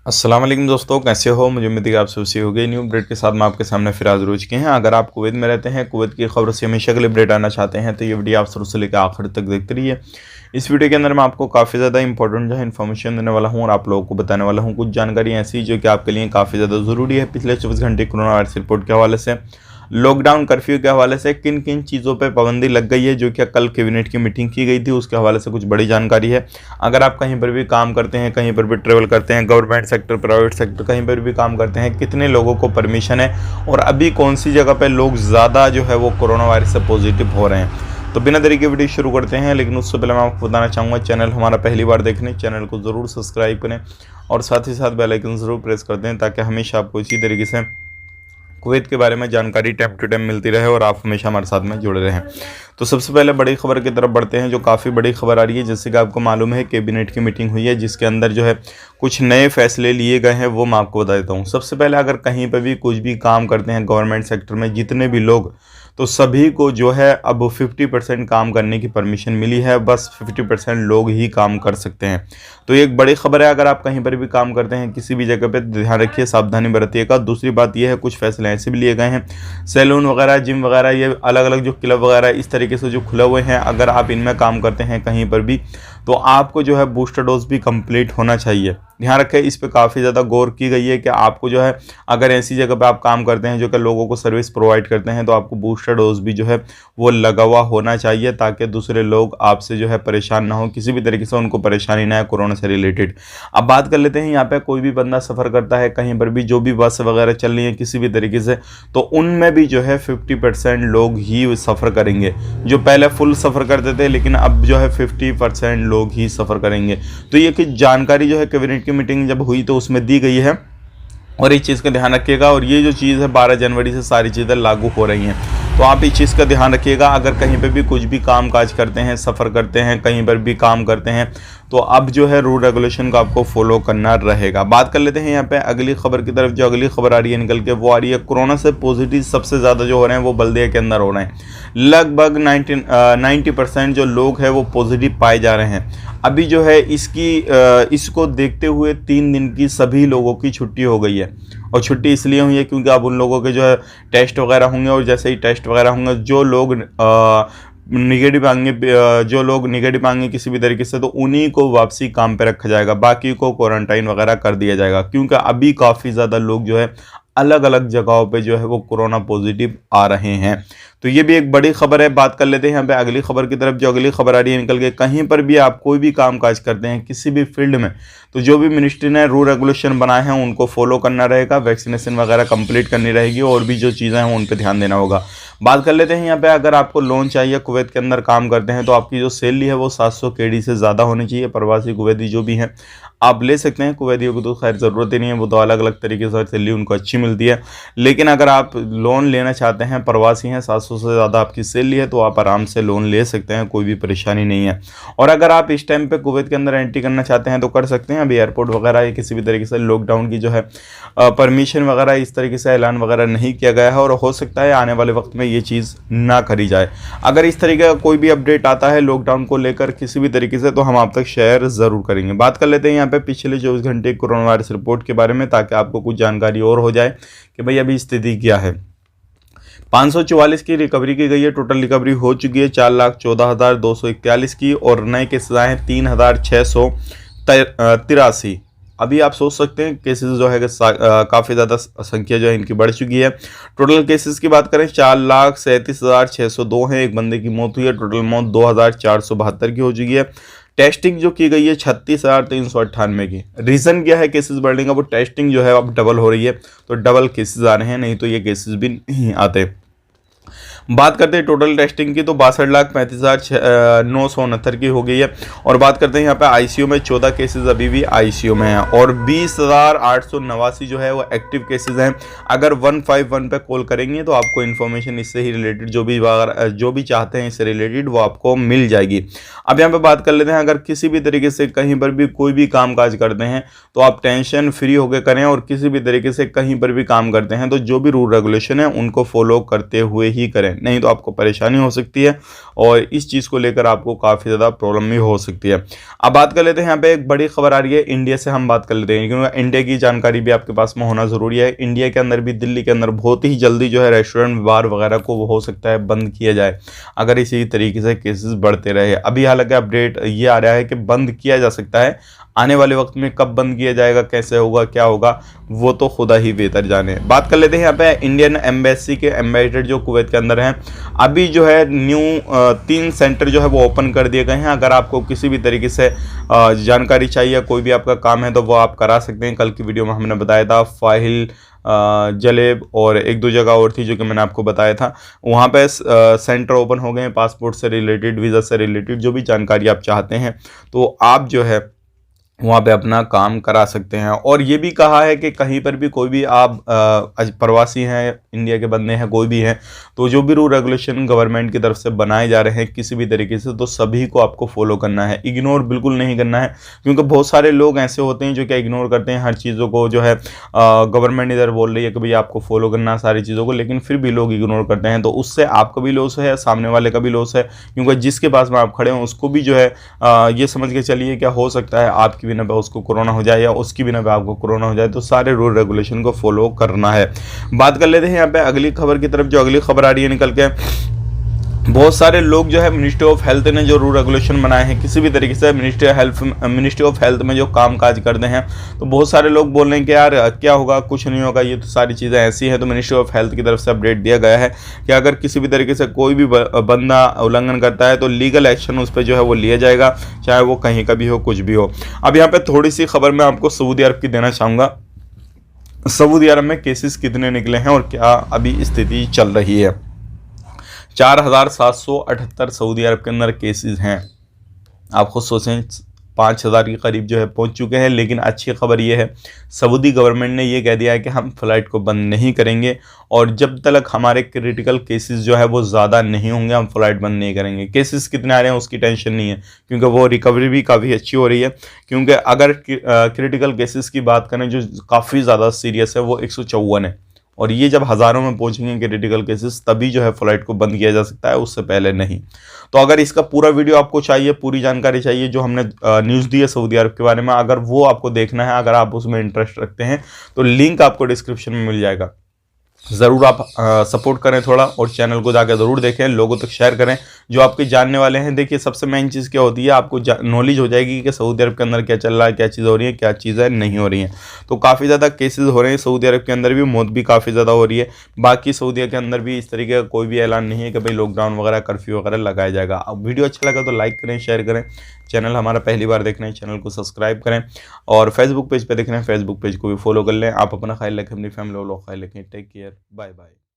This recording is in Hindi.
अस्सलाम वालेकुम दोस्तों, कैसे हो। मुझे उम्मीद है कि आप सबसे हो गई। न्यू अपडेट के साथ मैं आपके सामने फिर हाजिर हो चुके हैं। अगर आप कुवैत में रहते हैं, कुवैत की खबरों से हमेशा के लिए अपडेट आना चाहते हैं तो ये वीडियो आप शुरू से लेकर आखिर तक देखते रहिए। इस वीडियो के अंदर मैं आपको काफ़ी ज़्यादा इंपॉर्टेंट जो है इन्फॉर्मेशन देने वाला हूँ और आप लोगों को बताने वाला हूँ कुछ जानकारी ऐसी जो कि आपके लिए काफ़ी ज़्यादा ज़रूरी है। पिछले 24 घंटे कोरोना वायरस रिपोर्ट के हवाले से, लॉकडाउन कर्फ्यू के हवाले से किन किन चीज़ों पे पाबंदी लग गई है, जो कि कल कैबिनेट की मीटिंग की गई थी, उसके हवाले से कुछ बड़ी जानकारी है। अगर आप कहीं पर भी काम करते हैं, कहीं पर भी ट्रेवल करते हैं, गवर्नमेंट सेक्टर, प्राइवेट सेक्टर, कहीं पर भी काम करते हैं, कितने लोगों को परमिशन है और अभी कौन सी जगह पर लोग ज़्यादा जो है वो कोरोना वायरस से पॉजिटिव हो रहे हैं। तो बिना देरी के वीडियो शुरू करते हैं, लेकिन उससे पहले मैं आपको बताना चाहूँगा, चैनल हमारा पहली बार देखने, चैनल को ज़रूर सब्सक्राइब करें और साथ ही साथ बेल आइकन ज़रूर प्रेस कर दें ताकि हमेशा आपको इसी तरीके से कुवैत के बारे में जानकारी टाइम टू टाइम मिलती रहे और आप हमेशा हमारे साथ में जुड़े रहें। तो सबसे पहले बड़ी खबर की तरफ बढ़ते हैं, जो काफ़ी बड़ी खबर आ रही है। जैसे कि आपको मालूम है, कैबिनेट की मीटिंग हुई है जिसके अंदर जो है कुछ नए फैसले लिए गए हैं, वो मैं आपको बता देता हूँ। सबसे पहले अगर कहीं पर भी कुछ भी काम करते हैं गवर्नमेंट सेक्टर में, जितने भी लोग, तो सभी को जो है अब 50% काम करने की परमिशन मिली है। बस 50% लोग ही काम कर सकते हैं। तो ये एक बड़ी खबर है। अगर आप कहीं पर भी काम करते हैं किसी भी जगह पे, ध्यान रखिए, सावधानी बरतिएगा। दूसरी बात यह है, कुछ फैसले ऐसे भी लिए गए हैं, सैलून वगैरह, जिम वगैरह, ये अलग अलग जो क्लब वगैरह इस तरीके से जो खुले हुए हैं, अगर आप इनमें काम करते हैं कहीं पर भी, तो आपको जो है बूस्टर डोज भी कंप्लीट होना चाहिए। ध्यान रखें, इस पे काफ़ी ज़्यादा गौर की गई है कि आपको जो है, अगर ऐसी जगह पे आप काम करते हैं जो कि लोगों को सर्विस प्रोवाइड करते हैं, तो आपको बूस्टर डोज भी जो है वो लगा हुआ होना चाहिए ताकि दूसरे लोग आपसे जो है परेशान ना हो, किसी भी तरीके से उनको परेशानी ना है कोरोना से रिलेटेड। अब बात कर लेते हैं, यहाँ पे कोई भी बंदा सफ़र करता है कहीं पर भी, जो भी बस वगैरह चल रही है किसी भी तरीके से, तो उनमें भी जो है 50% लोग ही सफ़र करेंगे। जो पहले फुल सफ़र करते थे, लेकिन अब जो है 50% लोग ही सफ़र करेंगे। तो ये कुछ जानकारी जो है कैबिनेट की मीटिंग जब हुई तो उसमें दी गई है और इस चीज़ का ध्यान रखिएगा। और ये जो चीज़ है 12 जनवरी से सारी चीज़ें लागू हो रही हैं, तो आप इस चीज़ का ध्यान रखिएगा। अगर कहीं पे भी कुछ भी काम काज करते हैं, सफ़र करते हैं, कहीं पर भी काम करते हैं, तो अब जो है रूल रेगुलेशन को आपको फॉलो करना रहेगा। बात कर लेते हैं यहाँ पे अगली खबर की तरफ। जो अगली खबर आ रही है निकल के, वो आ रही है कोरोना से पॉजिटिव सबसे ज़्यादा जो हो रहे हैं वो बल्दिया के अंदर हो रहे हैं। लगभग 90% जो लोग हैं वो पॉजिटिव पाए जा रहे हैं। अभी जो है इसको देखते हुए 3 दिन की सभी लोगों की छुट्टी हो गई है। और छुट्टी इसलिए हुई है क्योंकि अब उन लोगों के जो है टेस्ट वगैरह होंगे, और जैसे ही टेस्ट वगैरह होंगे, जो लोग निगेटिव आएंगे किसी भी तरीके से, तो उन्हीं को वापसी काम पे रखा जाएगा, बाकी को क्वारंटाइन वगैरह कर दिया जाएगा। क्योंकि अभी काफ़ी ज़्यादा लोग जो है अलग अलग जगहों पे जो है वो कोरोना पॉजिटिव आ रहे हैं। तो ये भी एक बड़ी खबर है। बात कर लेते हैं यहाँ पे अगली खबर की तरफ। जो अगली खबर आ रही है निकल के, कहीं पर भी आप कोई भी काम काज करते हैं किसी भी फील्ड में, तो जो भी मिनिस्ट्री ने रूल रेगुलेशन बनाए हैं उनको फॉलो करना रहेगा, वैक्सीनेशन वगैरह कंप्लीट करनी रहेगी, और भी जो चीज़ें हैं उन पर ध्यान देना होगा। बात कर लेते हैं यहाँ पे, अगर आपको लोन चाहिए, कुवैत के अंदर काम करते हैं, तो आपकी जो सैलरी है वो 700 KD से ज़्यादा होनी चाहिए। प्रवासी कुवैती जो भी हैं आप ले सकते हैं, कुवैतियों को तो खैर ज़रूरत ही नहीं है, वो तो अलग अलग तरीके से सैलरी उनको अच्छी मिलती है। लेकिन अगर आप लोन लेना चाहते हैं, प्रवासी हैं, 700 से ज़्यादा आपकी सैलरी है, तो आप आराम से लोन ले सकते हैं, कोई भी परेशानी नहीं है। और अगर आप इस टाइम पे कुवैत के अंदर एंट्री करना चाहते हैं तो कर सकते हैं। अभी एयरपोर्ट वगैरह या किसी भी तरीके से लॉकडाउन की जो है परमिशन वगैरह इस तरीके से ऐलान वगैरह नहीं किया गया है, और हो सकता है आने वाले वक्त में ये चीज़ ना करी जाए। अगर इस तरीके का कोई भी अपडेट आता है लॉकडाउन को लेकर किसी भी तरीके से, तो हम आप तक शेयर ज़रूर करेंगे। बात कर लेते हैं यहाँ पे पिछले 24 घंटे कोरोना वायरस रिपोर्ट के बारे में, ताकि आपको कुछ जानकारी और हो जाए कि भाई अभी स्थिति क्या है। 544 की रिकवरी की गई है। टोटल रिकवरी हो चुकी है 4,14,241 की, और नए केसेस आए हैं 3,683। अभी आप सोच सकते हैं केसेस जो है काफ़ी ज़्यादा संख्या जो है इनकी बढ़ चुकी है। टोटल केसेस की बात करें 4,37,602 है। एक बंदे की मौत हुई है। टोटल मौत 2,472 की हो चुकी है। टेस्टिंग जो की गई है 36,398 की। रीज़न क्या है केसेस बढ़ने का? वो टेस्टिंग जो है अब डबल हो रही है, तो डबल केसेस आ रहे हैं, नहीं तो ये केसेस भी नहीं आते। बात करते हैं टोटल टेस्टिंग की, तो 62,35,969 की हो गई है। और बात करते हैं यहाँ पे आईसीयू में 14 केसेस अभी भी आईसीयू में हैं, और 20,889 जो है वो एक्टिव केसेस हैं। अगर 151 पे कॉल करेंगे तो आपको इन्फॉर्मेशन इससे ही रिलेटेड जो भी चाहते हैं इससे रिलेटेड वो आपको मिल जाएगी। अब यहाँ पे बात कर लेते हैं, अगर किसी भी तरीके से कहीं पर भी कोई भी काम काज करते हैं तो आप टेंशन फ्री होकर करें, और किसी भी तरीके से कहीं पर भी काम करते हैं तो जो भी रूल रेगुलेशन है उनको फॉलो करते हुए ही करें। नहीं तो आपको परेशानी हो सकती है और इस चीज़ को लेकर आपको काफ़ी ज़्यादा प्रॉब्लम भी हो सकती है। अब बात कर लेते हैं, यहाँ पे एक बड़ी खबर आ रही है इंडिया से, हम बात कर लेते हैं क्योंकि इंडिया की जानकारी भी आपके पास में होना ज़रूरी है। इंडिया के अंदर भी, दिल्ली के अंदर बहुत ही जल्दी जो है रेस्टोरेंट, बार वगैरह को वो हो सकता है बंद किया जाए अगर इसी तरीके से केसेस बढ़ते रहे। अभी हालांकि अपडेट ये आ रहा है कि बंद किया जा सकता है, आने वाले वक्त में कब बंद किया जाएगा, कैसे होगा, क्या होगा, वो तो खुदा ही बेहतर जाने। बात कर लेते हैं यहाँ पे इंडियन एम्बेसी के एम्बेसडर जो कुवैत के अंदर हैं, अभी जो है न्यू 3 सेंटर जो है वो ओपन कर दिए गए हैं। अगर आपको किसी भी तरीके से जानकारी चाहिए, कोई भी आपका काम है तो वो आप करा सकते हैं। कल की वीडियो में हमने बताया था फाहिल, जलेब और एक दो जगह और थी जो कि मैंने आपको बताया था। वहाँ पे सेंटर ओपन हो गए हैं पासपोर्ट से रिलेटेड, वीज़ा से रिलेटेड, जो भी जानकारी आप चाहते हैं तो आप जो है वहाँ पे अपना काम करा सकते हैं। और ये भी कहा है कि कहीं पर भी कोई भी आप प्रवासी हैं, इंडिया के बंदे हैं, कोई भी हैं, तो जो भी रूल रेगुलेशन गवर्नमेंट की तरफ से बनाए जा रहे हैं किसी भी तरीके से, तो सभी को आपको फॉलो करना है, इग्नोर बिल्कुल नहीं करना है। क्योंकि बहुत सारे लोग ऐसे होते हैं जो क्या इग्नोर करते हैं हर चीज़ों को, जो है गवर्नमेंट इधर बोल रही है कि भाई आपको फॉलो करना है सारी चीज़ों को, लेकिन फिर भी लोग इग्नोर करते हैं, तो उससे आपका भी लॉस है, सामने वाले का भी लॉस है। क्योंकि जिसके पास में आप खड़े हों उसको भी जो है ये समझ के चलिए क्या हो सकता है आपकी बिना पे उसको कोरोना हो जाए या उसकी बिना पे आपको कोरोना हो जाए, तो सारे रूल रेगुलेशन को फॉलो करना है। बात कर लेते हैं यहाँ पे अगली खबर की तरफ। जो अगली खबर आ रही है निकल के, बहुत सारे लोग जो है मिनिस्ट्री ऑफ हेल्थ ने जो रूल रेगुलेशन बनाए हैं, किसी भी तरीके से मिनिस्ट्री ऑफ हेल्थ में जो काम काज करते हैं, तो बहुत सारे लोग बोल रहे हैं कि यार क्या होगा, कुछ नहीं होगा, ये तो सारी चीज़ें ऐसी हैं। तो मिनिस्ट्री ऑफ हेल्थ की तरफ से अपडेट दिया गया है कि अगर किसी भी तरीके से कोई भी बंदा उल्लंघन करता है तो लीगल एक्शन उस पर जो है वो लिया जाएगा, चाहे वो कहीं का भी हो, कुछ भी हो। अब यहाँ पर थोड़ी सी खबर मैं आपको सऊदी अरब की देना चाहूँगा। सऊदी अरब में केसेस कितने निकले हैं और क्या अभी स्थिति चल रही है। 4778 सऊदी अरब के अंदर केसेस हैं। आप खुद सोचें, 5000 के करीब जो है पहुंच चुके हैं। लेकिन अच्छी खबर ये है, सऊदी गवर्नमेंट ने ये कह दिया है कि हम फ़्लाइट को बंद नहीं करेंगे और जब तक हमारे क्रिटिकल केसेस जो है वो ज़्यादा नहीं होंगे हम फ़्लाइट बंद नहीं करेंगे। केसेस कितने आ रहे हैं उसकी टेंशन नहीं है, क्योंकि वो रिकवरी भी काफ़ी अच्छी हो रही है। क्योंकि अगर क्रिटिकल केसेस की बात करें जो काफ़ी ज़्यादा सीरियस है, वो 154 है, और ये जब हज़ारों में पहुंचेंगे क्रिटिकल केसेस तभी जो है फ़्लाइट को बंद किया जा सकता है, उससे पहले नहीं। तो अगर इसका पूरा वीडियो आपको चाहिए, पूरी जानकारी चाहिए जो हमने न्यूज़ दी है सऊदी अरब के बारे में, अगर वो आपको देखना है, अगर आप उसमें इंटरेस्ट रखते हैं तो लिंक आपको डिस्क्रिप्शन में मिल जाएगा। ज़रूर आप सपोर्ट करें थोड़ा और चैनल को जाकर ज़रूर देखें, लोगों तक शेयर करें जो आपके जानने वाले हैं। देखिए सबसे मेन चीज़ क्या होती है, आपको नॉलेज हो जाएगी कि सऊदी अरब के अंदर क्या चल रहा है, क्या चीज़ हो रही है, क्या चीज़ें नहीं हो रही हैं। तो काफ़ी ज़्यादा केसेस हो रहे हैं सऊदी अरब के अंदर भी, मौत भी काफ़ी ज़्यादा हो रही है। बाकी सऊदी के अंदर भी इस तरीके का कोई भी ऐलान नहीं है कि भाई लॉकडाउन वगैरह, कर्फ्यू वगैरह लगाया जाएगा। अब वीडियो अच्छा लगा तो लाइक करें, शेयर करें। चैनल हमारा पहली बार देख रहे हैं, चैनल को सब्सक्राइब करें और फेसबुक पेज पे देख रहे हैं, फेसबुक पेज को भी फॉलो कर लें। आप अपना ख्याल रखें, अपनी फैमिली वालों का ख्याल रखें। Take care, bye bye.